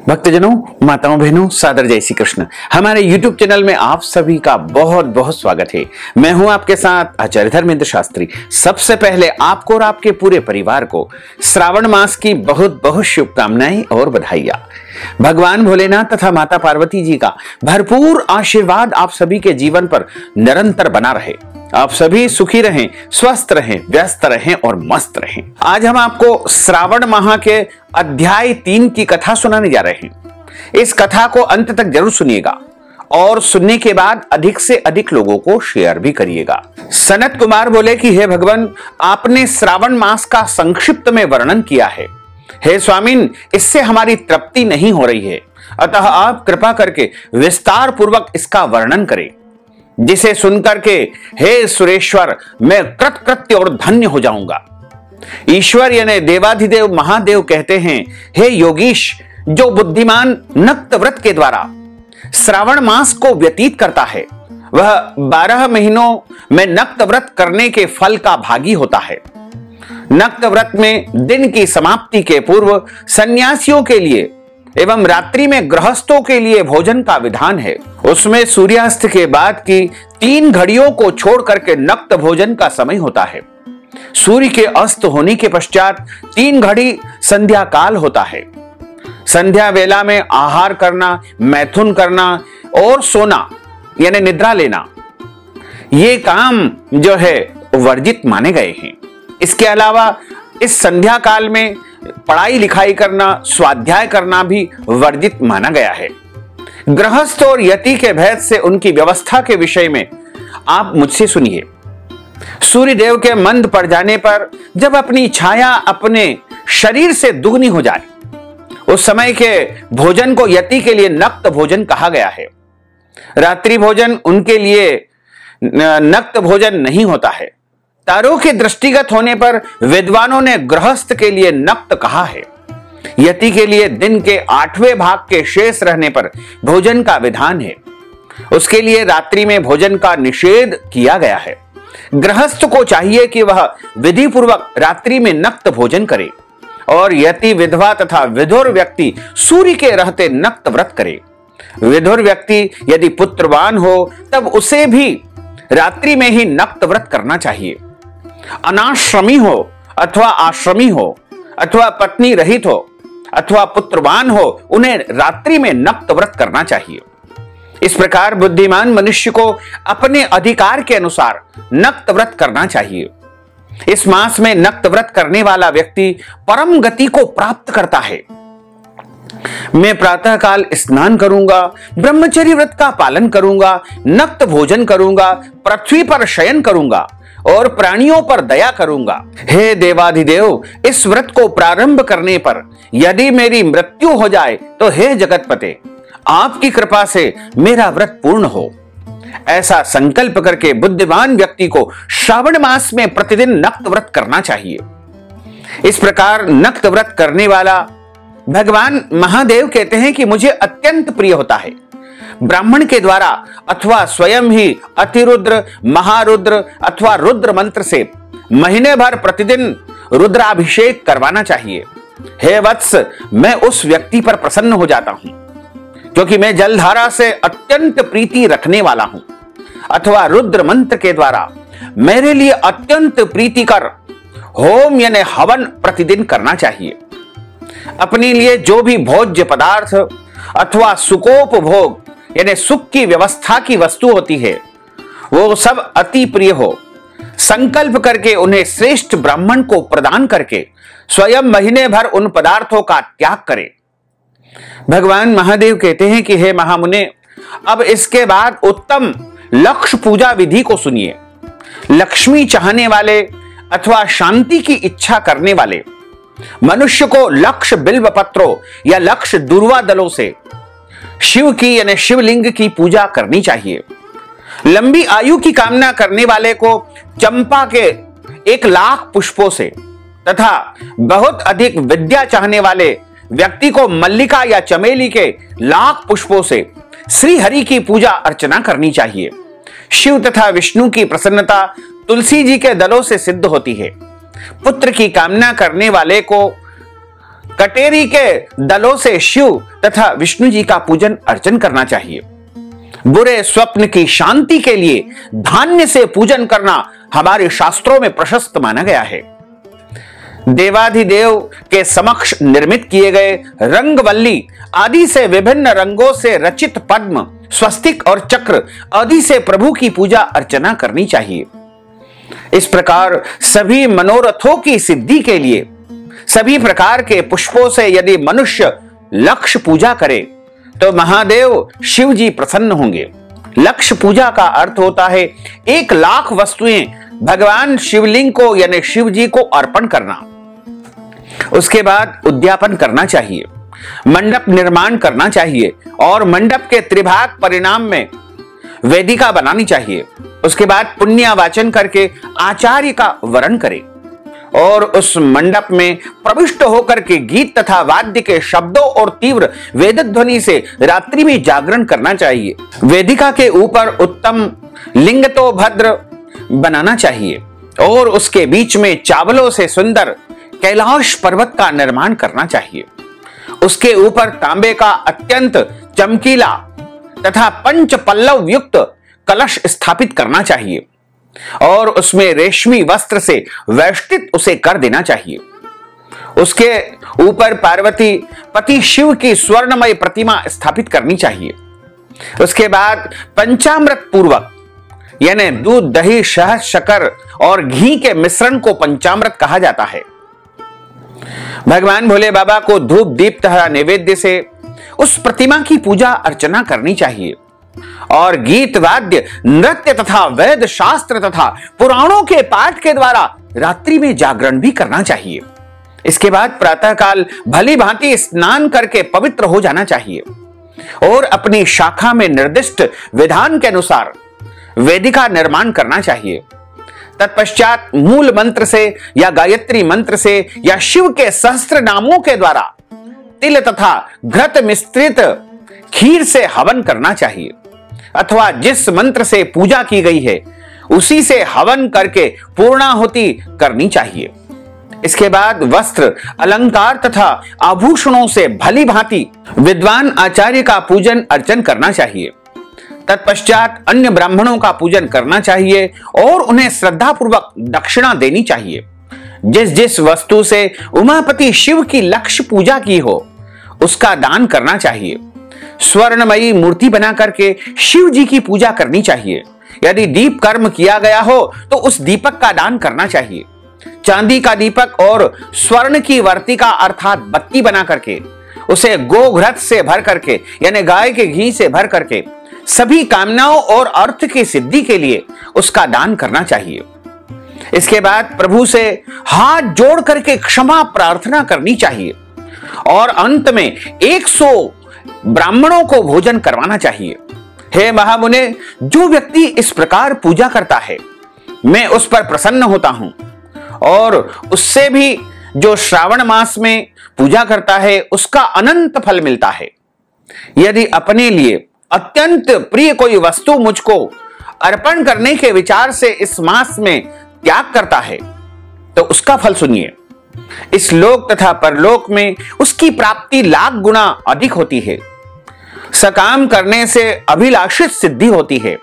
भक्तजनों, माताओं, बहनों, सादर जय श्री कृष्ण। हमारे YouTube चैनल में आप सभी का बहुत बहुत स्वागत है। मैं हूं आपके साथ आचार्य धर्मेंद्र शास्त्री। सबसे पहले आपको और आपके पूरे परिवार को श्रावण मास की बहुत बहुत शुभकामनाएं और बधाइयां। भगवान भोलेनाथ तथा माता पार्वती जी का भरपूर आशीर्वाद आप सभी के जीवन पर निरंतर बना रहे। आप सभी सुखी रहें, स्वस्थ रहें, व्यस्त रहें और मस्त रहें। आज हम आपको श्रावण माह के अध्याय 3 की कथा सुनाने जा रहे हैं। इस कथा को अंत तक जरूर सुनिएगा और सुनने के बाद अधिक से अधिक लोगों को शेयर भी करिएगा। सनत कुमार बोले कि हे भगवान, आपने श्रावण मास का संक्षिप्त में वर्णन किया है। हे स्वामिन, इससे हमारी तृप्ति नहीं हो रही है, अतः आप कृपा करके विस्तार पूर्वक इसका वर्णन करें, जिसे सुनकर के हे सुरेश्वर मैं कृतकृत्य और धन्य हो जाऊंगा। ईश्वर यानी देवाधिदेव महादेव कहते हैं, हे योगीश, जो बुद्धिमान नक्त व्रत के द्वारा श्रावण मास को व्यतीत करता है वह 12 महीनों में नक्त व्रत करने के फल का भागी होता है। नक्त व्रत में दिन की समाप्ति के पूर्व सन्यासियों के लिए एवं रात्रि में गृहस्थों के लिए भोजन का विधान है। उसमें सूर्यास्त के बाद की 3 घड़ियों को छोड़ करके नक्त भोजन का समय होता है। सूर्य के अस्त होने के पश्चात 3 घड़ी संध्या काल होता है। संध्या वेला में आहार करना, मैथुन करना और सोना यानी निद्रा लेना, ये काम जो है वर्जित माने गए हैं। इसके अलावा इस संध्या काल में पढ़ाई लिखाई करना, स्वाध्याय करना भी वर्जित माना गया है। गृहस्थ और यति के भेद से उनकी व्यवस्था के विषय में आप मुझसे सुनिए। सूर्य देव के मंद पड़ जाने पर जब अपनी छाया अपने शरीर से दुगनी हो जाए, उस समय के भोजन को यति के लिए नक्त भोजन कहा गया है। रात्रि भोजन उनके लिए नक्त भोजन नहीं होता है। तारों के दृष्टिगत होने पर विद्वानों ने गृहस्थ के लिए नक्त कहा है। यति के लिए दिन के 8वें भाग के शेष रहने पर भोजन का विधान है। उसके लिए रात्रि में भोजन का निषेध किया गया है। गृहस्थ को चाहिए कि वह विधि पूर्वक रात्रि में नक्त भोजन करे और यति, विधवा तथा विधुर व्यक्ति सूर्य के रहते नक्त व्रत करे। विधुर व्यक्ति यदि पुत्रवान हो तब उसे भी रात्रि में ही नक्त व्रत करना चाहिए। अनाश्रमी हो अथवा आश्रमी हो अथवा पत्नी रहित हो अथवा पुत्रवान हो, उन्हें रात्रि में नक्त व्रत करना चाहिए। इस प्रकार बुद्धिमान मनुष्य को अपने अधिकार के अनुसार नक्त व्रत करना चाहिए। इस मास में नक्त व्रत करने वाला व्यक्ति परम गति को प्राप्त करता है। मैं प्रातः काल स्नान करूंगा, ब्रह्मचर्य व्रत का पालन करूंगा, नक्त भोजन करूंगा, पृथ्वी पर शयन करूंगा और प्राणियों पर दया करूंगा। हे देवाधिदेव, इस व्रत को प्रारंभ करने पर यदि मेरी मृत्यु हो जाए तो हे जगतपते, आपकी कृपा से मेरा व्रत पूर्ण हो। ऐसा संकल्प करके बुद्धिमान व्यक्ति को श्रावण मास में प्रतिदिन नक्त व्रत करना चाहिए। इस प्रकार नक्त व्रत करने वाला भगवान महादेव कहते हैं कि मुझे अत्यंत प्रिय होता है। ब्राह्मण के द्वारा अथवा स्वयं ही अतिरुद्र, महारुद्र अथवा रुद्र मंत्र से महीने भर प्रतिदिन रुद्राभिषेक करवाना चाहिए। हे वत्स, मैं उस व्यक्ति पर प्रसन्न हो जाता हूं क्योंकि मैं जलधारा से अत्यंत प्रीति रखने वाला हूं। अथवा रुद्र मंत्र के द्वारा मेरे लिए अत्यंत प्रीतिकर होम यानी हवन प्रतिदिन करना चाहिए। अपने लिए जो भी भोज्य पदार्थ अथवा सुखोपभोग यानी सुख की व्यवस्था की वस्तु होती है, वो सब अति प्रिय हो। संकल्प करके उन्हें श्रेष्ठ ब्राह्मण को प्रदान करके स्वयं महीने भर उन पदार्थों का त्याग करें। भगवान महादेव कहते हैं कि हे महामुने, अब इसके बाद उत्तम लक्ष्य पूजा विधि को सुनिए। लक्ष्मी चाहने वाले अथवा शांति की इच्छा करने वाले मनुष्य को लक्ष्य बिल्व पत्रों या लक्ष्य दुर्वा दलों से शिव की यानी शिवलिंग की पूजा करनी चाहिए। लंबी आयु की कामना करने वाले को चंपा के 1,00,000 पुष्पों से तथा बहुत अधिक विद्या चाहने वाले व्यक्ति को मल्लिका या चमेली के 1,00,000 पुष्पों से श्री हरि की पूजा अर्चना करनी चाहिए। शिव तथा विष्णु की प्रसन्नता तुलसी जी के दलों से सिद्ध होती है। पुत्र की कामना करने वाले को कटेरी के दलों से शिव तथा विष्णु जी का पूजन अर्चन करना चाहिए। बुरे स्वप्न की शांति के लिए धान्य से पूजन करना हमारे शास्त्रों में प्रशस्त माना गया है। देवाधिदेव के समक्ष निर्मित किए गए रंगवल्ली आदि से विभिन्न रंगों से रचित पद्म, स्वस्तिक और चक्र आदि से प्रभु की पूजा अर्चना करनी चाहिए। इस प्रकार सभी मनोरथों की सिद्धि के लिए सभी प्रकार के पुष्पों से यदि मनुष्य लक्ष्य पूजा करे तो महादेव शिव जी प्रसन्न होंगे। लक्ष्य पूजा का अर्थ होता है 1,00,000 वस्तुएं भगवान शिवलिंग को यानी शिव जी को अर्पण करना। उसके बाद उद्यापन करना चाहिए, मंडप निर्माण करना चाहिए और मंडप के त्रिभाग परिणाम में वेदिका बनानी चाहिए। उसके बाद पुण्यावाचन करके आचार्य का वरण करें और उस मंडप में प्रविष्ट होकर के गीत तथा वाद्य के शब्दों और तीव्र वेद ध्वनि से रात्रि में जागरण करना चाहिए। वेदिका के ऊपर उत्तम लिंग तो भद्र बनाना चाहिए और उसके बीच में चावलों से सुंदर कैलाश पर्वत का निर्माण करना चाहिए। उसके ऊपर तांबे का अत्यंत चमकीला तथा पंच पल्लव युक्त कलश स्थापित करना चाहिए और उसमें रेशमी वस्त्र से वेष्टित उसे कर देना चाहिए। उसके ऊपर पार्वती पति शिव की स्वर्णमय प्रतिमा स्थापित करनी चाहिए। उसके बाद पंचामृत पूर्वक यानी दूध, दही, शहद, शक्कर और घी के मिश्रण को पंचामृत कहा जाता है। भगवान भोले बाबा को धूप दीप तथा नैवेद्य से उस प्रतिमा की पूजा अर्चना करनी चाहिए और गीत, वाद्य, नृत्य तथा वेद शास्त्र तथा पुराणों के पाठ के द्वारा रात्रि में जागरण भी करना चाहिए। इसके बाद प्रातःकाल भली भांति स्नान करके पवित्र हो जाना चाहिए और अपनी शाखा में निर्दिष्ट विधान के अनुसार वेदिका निर्माण करना चाहिए। तत्पश्चात मूल मंत्र से या गायत्री मंत्र से या शिव के सहस्त्र नामों के द्वारा तिल तथा घृत मिश्रित खीर से हवन करना चाहिए अथवा जिस मंत्र से पूजा की गई है उसी से हवन करके पूर्णाहुति करनी चाहिए। इसके बाद वस्त्र, अलंकार तथा आभूषणों से भली भांति विद्वान आचार्य का पूजन अर्चन करना चाहिए। तत्पश्चात अन्य ब्राह्मणों का पूजन करना चाहिए और उन्हें श्रद्धापूर्वक दक्षिणा देनी चाहिए। जिस जिस वस्तु से उमापति शिव की लक्ष्य पूजा की हो उसका दान करना चाहिए। स्वर्णमयी मूर्ति बना करके शिव जी की पूजा करनी चाहिए। यदि दीप कर्म किया गया हो तो उस दीपक का दान करना चाहिए। चांदी का दीपक और स्वर्ण की वर्तिका अर्थात बत्ती बना करके उसे गोघृत से भर करके यानी गाय के घी से भर करके सभी कामनाओं और अर्थ की सिद्धि के लिए उसका दान करना चाहिए। इसके बाद प्रभु से हाथ जोड़ करके क्षमा प्रार्थना करनी चाहिए और अंत में 100 ब्राह्मणों को भोजन करवाना चाहिए। हे महामुने, जो व्यक्ति इस प्रकार पूजा करता है मैं उस पर प्रसन्न होता हूं और उससे भी जो श्रावण मास में पूजा करता है उसका अनंत फल मिलता है। यदि अपने लिए अत्यंत प्रिय कोई वस्तु मुझको अर्पण करने के विचार से इस मास में त्याग करता है तो उसका फल सुनिए। इस लोक तथा परलोक में उसकी प्राप्ति लाख गुना अधिक होती है। सकाम करने से अभिलाषित सिद्धि होती है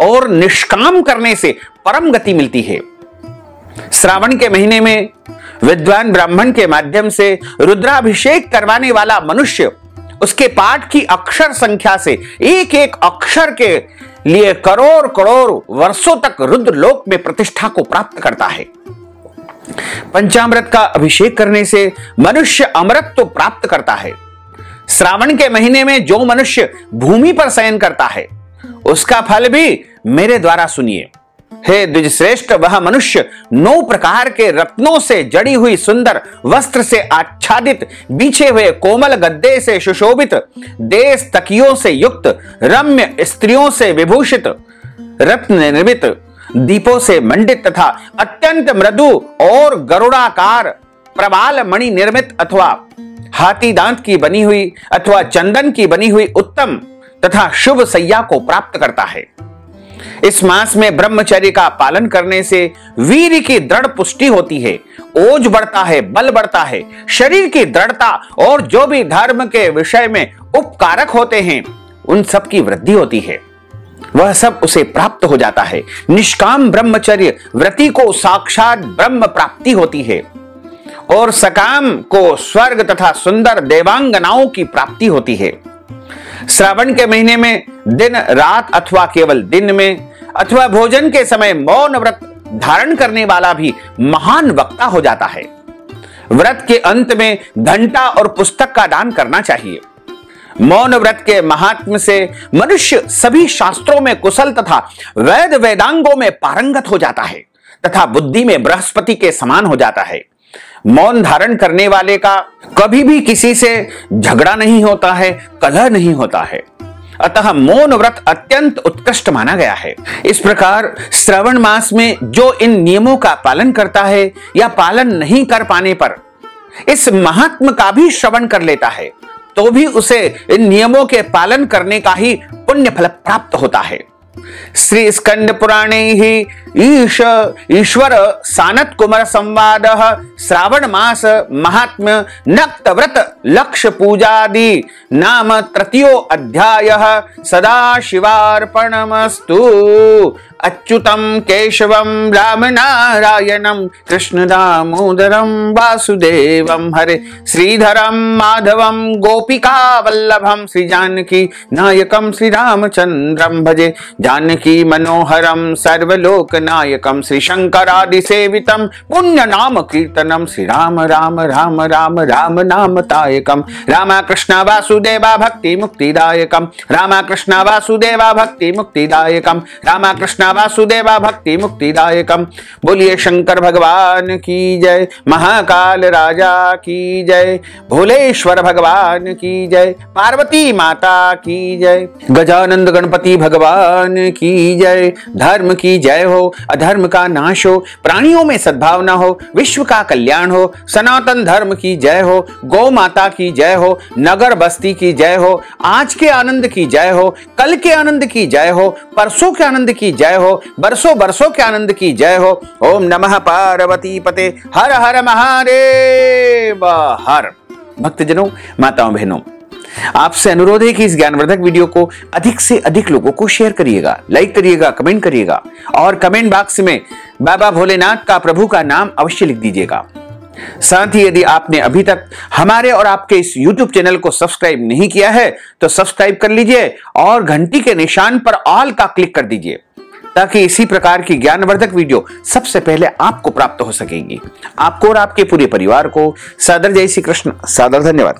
और निष्काम करने से परम गति मिलती है। श्रावण के महीने में विद्वान ब्राह्मण के माध्यम से रुद्राभिषेक करवाने वाला मनुष्य उसके पाठ की अक्षर संख्या से एक एक अक्षर के लिए करोड़ करोड़ वर्षों तक रुद्र लोक में प्रतिष्ठा को प्राप्त करता है। पंचामृत का अभिषेक करने से मनुष्य अमरत्व प्राप्त करता है। श्रावण के महीने में जो मनुष्य भूमि पर शयन करता है उसका फल भी मेरे द्वारा सुनिए। हे द्विजश्रेष्ठ, वह मनुष्य 9 प्रकार के रत्नों से जड़ी हुई सुंदर वस्त्र से आच्छादित, बिछे हुए कोमल गद्दे से सुशोभित, देश तकियों से युक्त, रम्य स्त्रियों से विभूषित, रत्न निर्मित, दीपों से मंडित तथा अत्यंत मृदु और गरुड़ाकार प्रबाल मणि निर्मित अथवा हाथी दांत की बनी हुई अथवा चंदन की बनी हुई उत्तम तथा शुभ सैया को प्राप्त करता है। इस मास में ब्रह्मचर्य का पालन करने से वीर्य की दृढ़ पुष्टि होती है, ओज बढ़ता है, बल बढ़ता है, शरीर की दृढ़ता और जो भी धर्म के विषय में उपकारक होते हैं उन सब की वृद्धि होती है, वह सब उसे प्राप्त हो जाता है। निष्काम ब्रह्मचर्य व्रती को साक्षात ब्रह्म प्राप्ति होती है और सकाम को स्वर्ग तथा सुंदर देवांगनाओं की प्राप्ति होती है। श्रावण के महीने में दिन रात अथवा केवल दिन में अथवा भोजन के समय मौन व्रत धारण करने वाला भी महान वक्ता हो जाता है। व्रत के अंत में घंटा और पुस्तक का दान करना चाहिए। मौन व्रत के महात्म्य से मनुष्य सभी शास्त्रों में कुशल तथा वेद वेदांगों में पारंगत हो जाता है तथा बुद्धि में बृहस्पति के समान हो जाता है। मौन धारण करने वाले का कभी भी किसी से झगड़ा नहीं होता है, कलह नहीं होता है, अतः मौन व्रत अत्यंत उत्कृष्ट माना गया है। इस प्रकार श्रावण मास में जो इन नियमों का पालन करता है या पालन नहीं कर पाने पर इस महात्म का भी श्रवण कर लेता है तो भी उसे इन नियमों के पालन करने का ही पुण्य फल प्राप्त होता है। श्री स्कंद पुराणे ही ईश्वर सानत कुमार संवाद श्रावण मास महात्म्य नक्त व्रत लक्ष्य पूजादि नाम तृतीयो अध्याय सदा शिवार्पणमस्तु। अच्युतम केशवम राम नारायणम कृष्ण दामोदरम वासुदेवम हरे श्रीधरम माधवम गोपिका वल्लभम श्री जानकी नायकम श्री रामचंद्रम भजे जानकी मनोहरम सर्वलोक नायकम श्री शंकरादि सेवितम पुण्य नाम कीर्तनम श्री राम राम राम राम राम नाम तायकम रामा कृष्ण वासुदेवा भक्ति मुक्तिदायकम रामा कृष्ण वासुदेवा भक्ति मुक्तिदायकम रामा कृष्ण वासुदेवा भक्ति मुक्तिदायकम। बोलिए शंकर भगवान की जय, महाकाल राजा की जय, भोलेश्वर भगवान की जय, पार्वती माता की जय, गजानंद गणपति भगवान की जय। धर्म की जय हो, अधर्म का नाश हो, प्राणियों में सद्भावना हो, विश्व का कल्याण हो, सनातन धर्म की जय हो, गौ माता की जय हो, नगर बस्ती की जय हो, आज के आनंद की जय हो, कल के आनंद की जय हो, परसों के आनंद की जय हो, बरसों बरसों के आनंद की जय हो। ओम नमः पार्वती पते, हर हर महादेव हर। भक्तजनों, माताओं बहनों, आपसे अनुरोध है कि इस ज्ञानवर्धक वीडियो को अधिक से अधिक लोगों को शेयर करिएगा, लाइक करिएगा, कमेंट करिएगा और कमेंट बॉक्स में बाबा भोलेनाथ का, प्रभु का नाम अवश्य लिख दीजिएगा। साथ ही यदि आपने अभी तक हमारे और आपके इस YouTube चैनल को सब्सक्राइब नहीं किया है तो सब्सक्राइब कर लीजिए और घंटी के निशान पर ऑल का क्लिक कर दीजिए ताकि इसी प्रकार की ज्ञानवर्धक वीडियो सबसे पहले आपको प्राप्त हो सकेगी। आपको और आपके पूरे परिवार को सादर जय श्री कृष्ण, सादर धन्यवाद।